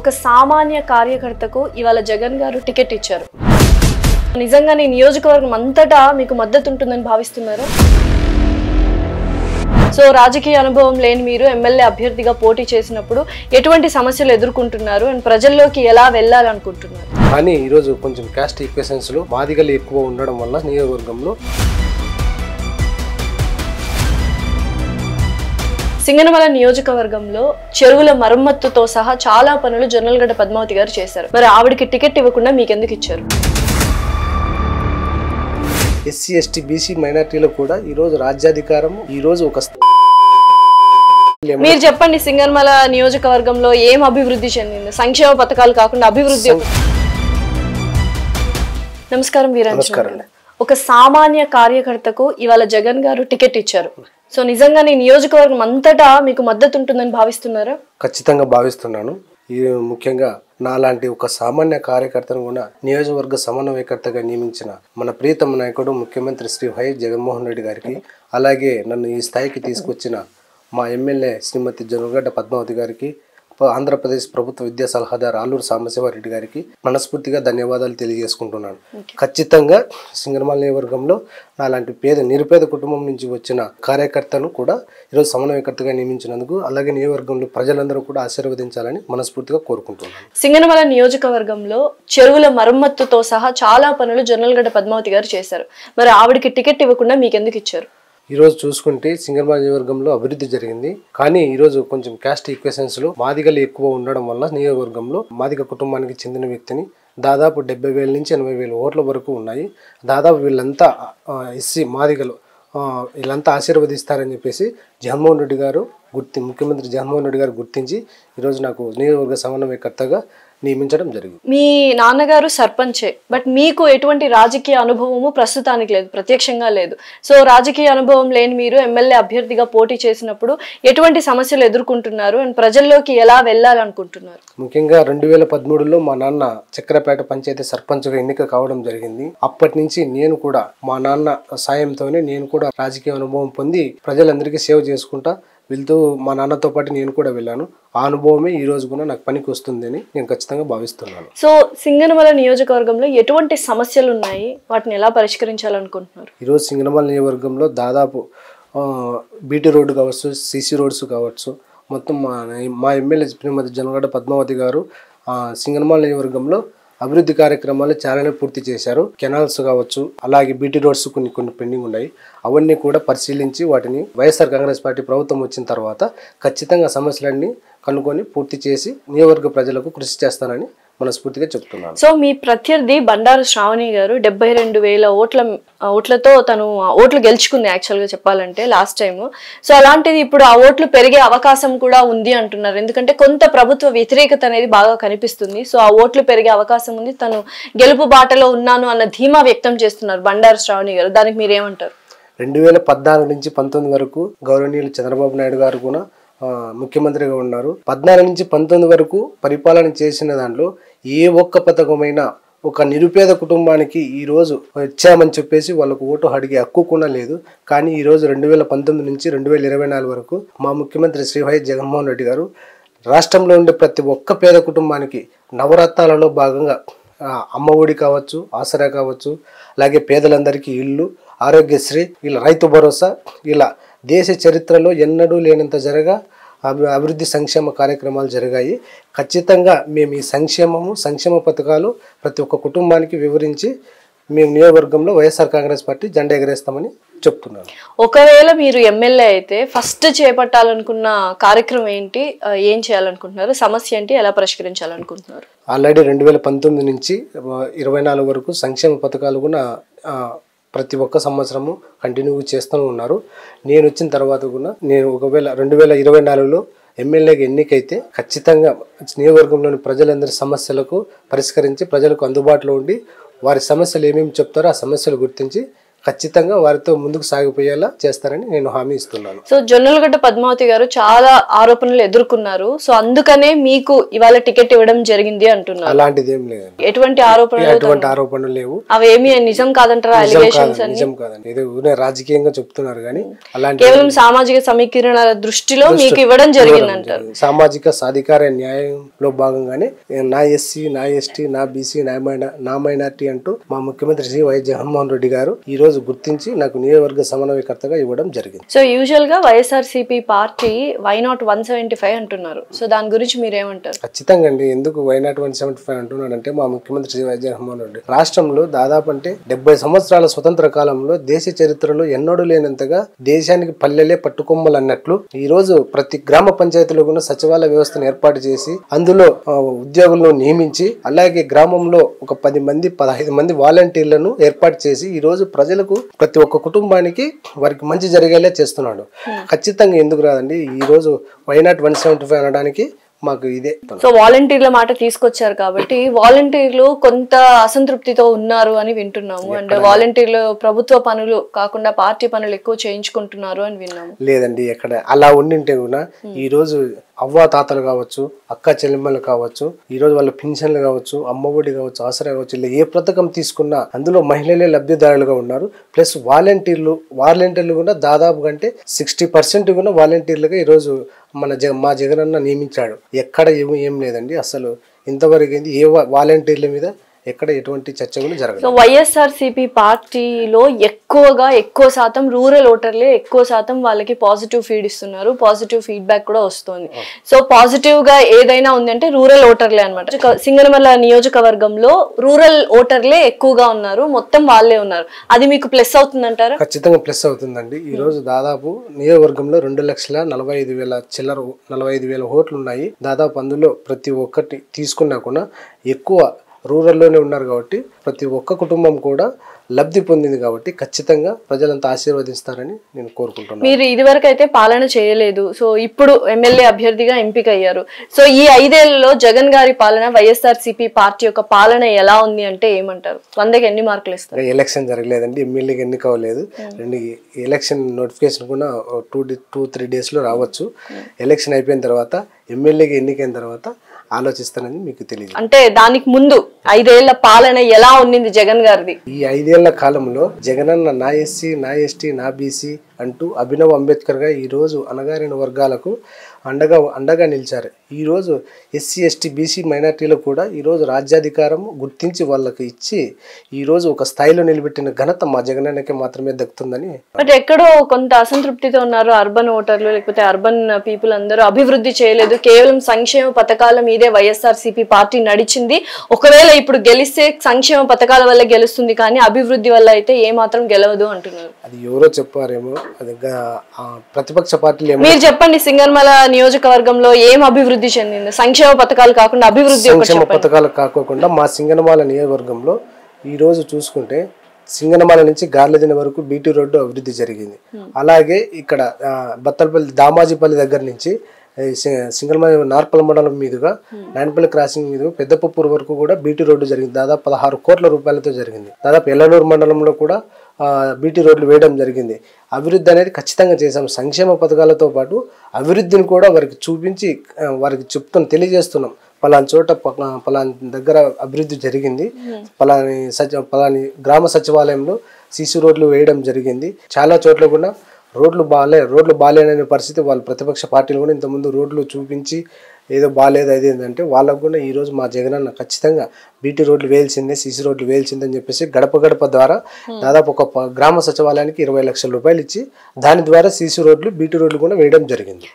ఒక సామాన్య కార్యకర్తకు ఇవాళ జగన్ గారు టికెట్ ఇచ్చారు. నిజంగా నీ నియోజకవర్గం అంతటా మీకు మద్దతు ఉంటుందని భావిస్తున్నారు? సో రాజకీయ అనుభవం లేని మీరు ఎమ్మెల్యే అభ్యర్థిగా పోటీ చేసినప్పుడు ఎటువంటి సమస్యలు ఎదుర్కొంటున్నారు అండ్ ప్రజల్లోకి ఎలా వెళ్ళాలనుకుంటున్నారు? కానీ ఈరోజు కొంచెం క్యాస్ట్ ఈక్వేషన్స్ లో మాదిగలు ఎక్కువ ఉండడం వల్ల నియోజకవర్గంలో సింగనమల నియోజకవర్గంలో చెరువుల మరమ్మతుతో సహా చాలా పనులు జొన్నలగడ్డ పద్మావతి గారు చేశారు. మరి ఆవిడకి టికెట్ ఇవ్వకుండా మీకు ఎందుకు ఇచ్చారు? ఎస్సీ ఎస్టీ బీసీ మైనార్టీలో కూడా ఈరోజు రాజ్యాధికారం ఈరోజు ఒక మీరు చెప్పండి, సింగనమల నియోజకవర్గంలో ఏం అభివృద్ధి చెందింది? సంక్షేమ పథకాలు కాకుండా అభివృద్ధి. నమస్కారం వీరాంజనేయులు. ఒక సామాన్య కార్యకర్తకు ఇవాళ జగన్ గారు టికెట్ ఇచ్చారు. సో నిజంగా నీ నియోజకవర్గం అంతటా మీకు మద్దతు ఉంటుందని భావిస్తున్నారా? ఖచ్చితంగా భావిస్తున్నాను. ఈ ముఖ్యంగా నాలాంటి ఒక సామాన్య కార్యకర్తను కూడా నియోజకవర్గ సమన్వయకర్తగా నియమించిన మన ప్రియతమ నాయకుడు ముఖ్యమంత్రి శ్రీ వైఎస్ జగన్మోహన్ రెడ్డి గారికి, అలాగే నన్ను ఈ స్థాయికి తీసుకొచ్చిన మా ఎమ్మెల్యే శ్రీమతి జొన్నలగడ్డ పద్మావతి గారికి, ఆంధ్రప్రదేశ్ ప్రభుత్వ విద్యా సలహాదారు ఆలూరు సాంబశివారెడ్డి గారికి మనస్ఫూర్తిగా ధన్యవాదాలు తెలియజేసుకుంటున్నాను. ఖచ్చితంగా సింగనమల నియోజకవర్గంలో నాలాంటి నిరుపేద కుటుంబం నుంచి వచ్చిన కార్యకర్తను కూడా ఈరోజు సమన్వయకర్తగా నియమించినందుకు, అలాగే నియోజకవర్గంలో ప్రజలందరూ కూడా ఆశీర్వదించాలని మనస్ఫూర్తిగా కోరుకుంటున్నాను. సింగనమల నియోజకవర్గంలో చెరువుల మరమ్మతుతో సహా చాలా పనులు జొన్నలగడ్డ పద్మావతి గారు చేశారు. మరి ఆవిడకి టికెట్ ఇవ్వకుండా మీకు ఎందుకు ఇచ్చారు? ఈరోజు చూసుకుంటే సింగనమల నియోజకవర్గంలో అభివృద్ధి జరిగింది. కానీ ఈరోజు కొంచెం క్యాస్ట్ ఈక్వేషన్స్ లో మాదిగలు ఎక్కువ ఉండడం వల్ల నియోజకవర్గంలో మాదిగ కుటుంబానికి చెందిన వ్యక్తిని దాదాపు 70,000 నుంచి 80,000 ఓట్ల వరకు ఉన్నాయి. దాదాపు వీళ్ళంతా ఎస్సీ మాదిగలు వీళ్ళంతా ఆశీర్వదిస్తారని చెప్పేసి జగన్మోహన్ రెడ్డి గారు ముఖ్యమంత్రి జగన్మోహన్ రెడ్డి గారు గుర్తించి ఈరోజు నాకు నియోజకవర్గ సమన్వయకర్తగా నియమించడం జరిగింది. మీ నాన్నగారు సర్పంచే, బట్ మీకు ఎటువంటి రాజకీయ అనుభవము ప్రస్తుతానికి లేదు, ప్రత్యక్షంగా లేదు. సో రాజకీయ అనుభవం లేని మీరు ఎమ్మెల్యే అభ్యర్థిగా పోటీ చేసినప్పుడు ఎటువంటి సమస్యలు ఎదుర్కొంటున్నారు అండ్ ప్రజల్లోకి ఎలా వెళ్ళాలనుకుంటున్నారు? ముఖ్యంగా 2013లో మా నాన్న చక్రపేట పంచాయతీ సర్పంచ్గా ఎన్నిక కావడం జరిగింది. అప్పటి నుంచి నేను కూడా మా నాన్న సాయంతోనే నేను కూడా రాజకీయ అనుభవం పొంది ప్రజలందరికీ సేవ చేసుకుంటా వెళ్తూ మా నాన్నతో పాటు నేను కూడా వెళ్ళాను. ఆ అనుభవమే ఈ రోజు కూడా నాకు పనికి వస్తుందని నేను ఖచ్చితంగా భావిస్తున్నాను. సో సింగనమల నియోజకవర్గంలో ఎటువంటి సమస్యలు ఉన్నాయి, వాటిని ఎలా పరిష్కరించాలనుకుంటున్నారు? ఈరోజు సింగనమల నియోజకవర్గంలో దాదాపు బీటీ రోడ్డు కావచ్చు, సీసీ రోడ్స్ కావచ్చు, మొత్తం మా ఎమ్మెల్యే శ్రీమతి జొన్నలగడ్డ పద్మావతి గారు సింగనమల నియోజకవర్గంలో అభివృద్ధి కార్యక్రమాలు చాలానే పూర్తి చేశారు. కెనాల్స్ కావచ్చు, అలాగే బీటీ రోడ్స్ కొన్ని పెండింగ్ ఉన్నాయి. అవన్నీ కూడా పరిశీలించి వాటిని వైఎస్ఆర్ కాంగ్రెస్ పార్టీ ప్రభుత్వం వచ్చిన తర్వాత ఖచ్చితంగా సమస్యలన్నీ కనుక్కొని పూర్తి చేసి నియోజకవర్గ ప్రజలకు కృషి చేస్తానని మనస్ఫూర్తిగా చెప్తున్నాను. సో మీ ప్రత్యర్థి బండారు శ్రావణి గారు 72,000 ఓట్లతో తను ఓట్లు గెలుచుకుంది యాక్చువల్గా చెప్పాలంటే లాస్ట్ టైం. సో అలాంటిది ఇప్పుడు ఆ ఓట్లు పెరిగే అవకాశం కూడా ఉంది అంటున్నారు. ఎందుకంటే కొంత ప్రభుత్వ వ్యతిరేకత అనేది బాగా కనిపిస్తుంది. సో ఆ ఓట్లు పెరిగే అవకాశం ఉంది, తను గెలుపు బాటలో ఉన్నాను అన్న ధీమా వ్యక్తం చేస్తున్నారు బండారు శ్రావణి గారు. దానికి మీరేమంటారు? 2014 నుంచి 19 వరకు గౌరవనీయులు చంద్రబాబు నాయుడు గారు కూడా ముఖ్యమంత్రిగా ఉన్నారు. 14 నుంచి 19 వరకు పరిపాలన చేసిన దాంట్లో ఏ ఒక్క పథకమైనా ఒక నిరుపేద కుటుంబానికి ఈరోజు ఇచ్చామని చెప్పేసి వాళ్ళకు ఓటు అడిగే హక్కు కూడా లేదు. కానీ ఈరోజు 2019 నుంచి 2024 వరకు మా ముఖ్యమంత్రి శ్రీ వైఎస్ జగన్మోహన్ రెడ్డి గారు రాష్ట్రంలో ఉండే ప్రతి ఒక్క పేద కుటుంబానికి నవరత్నాలలో భాగంగా అమ్మ ఒడి కావచ్చు, ఆసరా కావచ్చు, అలాగే పేదలందరికీ ఇల్లు, ఆరోగ్యశ్రీ, ఇలా రైతు భరోసా, ఇలా దేశ చరిత్రలో ఎన్నడూ లేనంత అభివృద్ధి సంక్షేమ కార్యక్రమాలు జరిగాయి. ఖచ్చితంగా మేము ఈ సంక్షేమ పథకాలు ప్రతి ఒక్క కుటుంబానికి వివరించి మేము నియోజకవర్గంలో వైఎస్ఆర్ కాంగ్రెస్ పార్టీ జెండా ఎగరేస్తామని చెప్తున్నాను. ఒకవేళ మీరు ఎమ్మెల్యే అయితే ఫస్ట్ చేపట్టాలనుకున్న కార్యక్రమం ఏంటి, ఏం చేయాలనుకుంటున్నారు, సమస్య ఏంటి, ఎలా పరిష్కరించాలనుకుంటున్నారు? ఆల్రెడీ 2019 నుంచి 24 వరకు సంక్షేమ పథకాలు కూడా ప్రతి ఒక్క సంవత్సరము కంటిన్యూ చేస్తూ ఉన్నారు. నేను వచ్చిన తర్వాత కూడా నేను ఒకవేళ 2024లో ఎమ్మెల్యేగా ఎన్నికైతే ఖచ్చితంగా నియోజకవర్గంలోని ప్రజలందరి సమస్యలకు పరిష్కరించి ప్రజలకు అందుబాటులో ఉండి వారి సమస్యలు ఏమేమి చెప్తారో ఆ సమస్యలు గుర్తించి ఖచ్చితంగా వారితో ముందుకు సాగిపోయేలా చేస్తారని నేను హామీ ఇస్తున్నాను. సో జొన్నలగడ్డ పద్మావతి గారు చాలా ఆరోపణలు ఎదుర్కొన్నారు. సో అందుకనే మీకు ఇవాళ టికెట్ ఇవ్వడం జరిగింది అంటున్నారు. అలాంటిది ఏం లేదండి. ఎటువంటి ఆరోపణలు లేవు. అవేమి నిజం కాదంటారా? అలిగేషన్స్ నిజం కాదండి. ఏదో రాజకీయంగా చెప్తున్నారు కానీ అలాంటి కేవలం సామాజిక సమీకరణల దృష్టిలో మీకు ఇవ్వడం జరిగింది అంటారు. సామాజిక సాధికార న్యాయంలో భాగంగానే నా ఎస్సీ, నా ఎస్టీ, నా బీసీ, నా మైనార్టీ అంటూ మా ముఖ్యమంత్రి శ్రీ వైఎస్ జగన్మోహన్ రెడ్డి గారు ఈ రోజు గుర్తించి నాకు నియోజకవర్గ సమన్వయకర్తగా ఇవ్వడం జరిగింది. సో యూజువల్ గా వైఎస్ఆర్సీపీ పార్టీ వైనాట్ 175 అంటున్నారు. సో దాని గురించి మీరేమంటారు? ఖచ్చితంగా అండి. ఎందుకు వైనాట్ 175 అంటున్నానంటే మా ముఖ్యమంత్రి శ్రీ వైఎస్ జగన్మోహన్ రెడ్డి రాష్ట్రంలో దాదాపు అంటే 70 సంవత్సరాల స్వతంత్ర కాలంలో దేశ చరిత్రలో ఎన్నడూ లేనంతగా దేశానికి పల్లెలే పట్టుకొమ్మలు అన్నట్లు ఈ రోజు ప్రతి గ్రామ పంచాయతీలో కూడా సచివాలయ వ్యవస్థను ఏర్పాటు చేసి అందులో ఉద్యోగులను నియమించి అలాగే గ్రామంలో ఒక 10 మంది 15 మంది వాలంటీర్లను ఏర్పాటు చేసి ఈ రోజు ప్రజలకు ప్రతి ఒక్క కుటుంబానికి వారికి మంచి జరిగేలా చేస్తున్నాడు. ఖచ్చితంగా ఎందుకు రాదండి. ఈ రోజు వైనాట్ 175 అనడానికి మాకు ఇదే. సో వాలంటీర్ల మాట తీసుకొచ్చారు కాబట్టి వాలంటీర్లు కొంత అసంతృప్తితో ఉన్నారు అని వింటున్నాము. అండ్ వాలంటీర్లు ప్రభుత్వ పనులు కాకుండా పార్టీ పనులు ఎక్కువ చేయించుకుంటున్నారు అని విన్నాము. లేదండి, ఎక్కడ అలా ఉండింటే కూడా ఈ రోజు అవ్వ తాతలు కావచ్చు, అక్క చెల్లెమ్మలు కావచ్చు, ఈ రోజు వాళ్ళ పింఛన్లు కావచ్చు, అమ్మఒడి కావచ్చు, ఆసరా కావచ్చు, ఇలా ఏ పథకం తీసుకున్నా అందులో మహిళలే లబ్ధిదారులుగా ఉన్నారు. ప్లస్ వాలంటీర్లు కూడా దాదాపు కంటే 60% కూడా వాలంటీర్లుగా ఈరోజు మా జగనన్న నియమించాడు. ఎక్కడ ఏం లేదండి. అసలు ఇంతవరకు ఏంది ఏ వాలంటీర్ల మీద ఎక్కడ ఎటువంటి చర్చ కూడా జరగదు. సో వైఎస్ఆర్సీపీ పార్టీలో ఎక్కువ శాతం రూరల్ ఓటర్లే ఎక్కువ శాతం వాళ్ళకి పాజిటివ్ ఫీడ్ ఇస్తున్నారు. పాజిటివ్ ఫీడ్బ్యాక్ కూడా వస్తుంది. సో పాజిటివ్ గా ఏదైనా ఉందంటే రూరల్ ఓటర్లే అనమాట. సింగనమల నియోజకవర్గంలో రూరల్ ఓటర్లే ఎక్కువగా ఉన్నారు, మొత్తం వాళ్ళే ఉన్నారు. అది మీకు ప్లస్ అవుతుందంటారా? ఖచ్చితంగా ప్లస్ అవుతుందండి. ఈ రోజు దాదాపు నియోజకవర్గంలో 2,45,000 ఓట్లు ఉన్నాయి. దాదాపు అందులో ప్రతి ఒక్కటి తీసుకున్నా కూడా ఎక్కువ రూరల్లోనే ఉన్నారు కాబట్టి ప్రతి ఒక్క కుటుంబం కూడా లబ్ధి పొందింది కాబట్టి ఖచ్చితంగా ప్రజలంతా ఆశీర్వదిస్తారని నేను కోరుకుంటున్నాను. మీరు ఇదివరకు అయితే పాలన చేయలేదు. సో ఇప్పుడు ఎమ్మెల్యే అభ్యర్థిగా ఎంపిక అయ్యారు. సో ఈ 5 ఏళ్లలో జగన్ గారి పాలన, వైఎస్ఆర్సీపీ పార్టీ యొక్క పాలన ఎలా ఉంది అంటే ఏమంటారు? 100కి ఎన్ని మార్కులు ఇస్తారు? ఎలక్షన్ జరగలేదండి, ఎమ్మెల్యేకి ఎన్నిక అవ్వలేదు. ఎలక్షన్ నోటిఫికేషన్ కూడా 2-3 డేస్ లో రావచ్చు. ఎలక్షన్ అయిపోయిన తర్వాత ఎమ్మెల్యేకి ఎన్నికైన తర్వాత ఆలోచిస్తానని మీకు తెలియదు. అంటే దానికి ముందు 5 ఏళ్ల పాలన ఎలా ఉన్నింది జగన్ గారిది? ఈ 5 ఏళ్ల కాలంలో జగనన్న నా ఎస్సీ, నా ఎస్టీ, నా బీసీ అంటూ అభినవ్ అంబేద్కర్ గా ఈ రోజు అణగారిన వర్గాలకు అండగా నిలిచారు. ఈ రోజు ఎస్సీ, ఎస్టీ, బీసీ మైనార్టీలకు కూడా ఈ రోజు రాజ్యాధికారం గుర్తించి వాళ్ళకి ఇచ్చి ఈ రోజు ఒక స్థాయిలో నిలబెట్టిన ఘనత మా జగనన్నకే మాత్రమే దక్కుతుందని. బట్ ఎక్కడో కొంత అసంతృప్తితో ఉన్నారు అర్బన్ ఓటర్లు, లేకపోతే అర్బన్ పీపుల్ అందరూ. అభివృద్ధి చేయలేదు, కేవలం సంక్షేమ పథకాల మీదే వైఎస్ఆర్సీపీ పార్టీ నడిచింది. ఒకవేళ ఇప్పుడు గెలిస్తే సంక్షేమ పథకాల వల్ల గెలుస్తుంది కానీ అభివృద్ధి వల్ల అయితే ఏ మాత్రం గెలవదు అంటున్నారు. అది ఎవరో చెప్పారేమో, అది ప్రతిపక్ష పార్టీలు. మీరు చెప్పండి, సింగనమల నియోజకవర్గంలో ఏం అభివృద్ధి చెందింది? సంక్షేమ పథకాలు కాకుండా అభివృద్ధి. సంక్షేమ పథకాలు కాకుండా మా సింగనమల నియోజకవర్గంలో ఈ రోజు చూసుకుంటే సింగనమల నుంచి గార్లదిన వరకు బీటీ రోడ్డు అభివృద్ధి జరిగింది. అలాగే ఇక్కడ బత్తలపల్లి దామాజీపల్లి దగ్గర నుంచి సింగనమల నార్పల్ మండలం మీదుగా నాయనపల్లి క్రాసింగ్ మీదుగా పెద్దపప్పూరు వరకు కూడా బీటీ రోడ్డు జరిగింది. దాదాపు 16 కోట్ల రూపాయలతో జరిగింది. దాదాపు ఎల్లనూరు మండలంలో కూడా బీటీ రోడ్లు వేయడం జరిగింది. అభివృద్ధి అనేది ఖచ్చితంగా చేశాం. సంక్షేమ పథకాలతో పాటు అభివృద్ధిని కూడా వారికి చూపించి వారికి తెలియజేస్తున్నాం. పలాని చోట పలాని దగ్గర అభివృద్ధి జరిగింది, పలాని గ్రామ సచివాలయంలో సీసీ రోడ్లు వేయడం జరిగింది. చాలా చోట్ల కూడా రోడ్లు బాగాలేననే పరిస్థితి వాళ్ళు ప్రతిపక్ష పార్టీలు కూడా ఇంతకుముందు రోడ్లు చూపించి ఏదో బాగాలేదు అది ఏంటంటే వాళ్ళకు కూడా ఈరోజు మా జగనన్న ఖచ్చితంగా బీటీ రోడ్లు వేయాల్సిందే, సీసీ రోడ్లు వేయాల్సిందే అని చెప్పేసి గడప ద్వారా దాదాపు ఒక గ్రామ సచివాలయానికి 20 లక్షల రూపాయలు ఇచ్చి దాని ద్వారా సీసీ రోడ్లు బీటీ రోడ్లు కూడా వేయడం జరిగింది.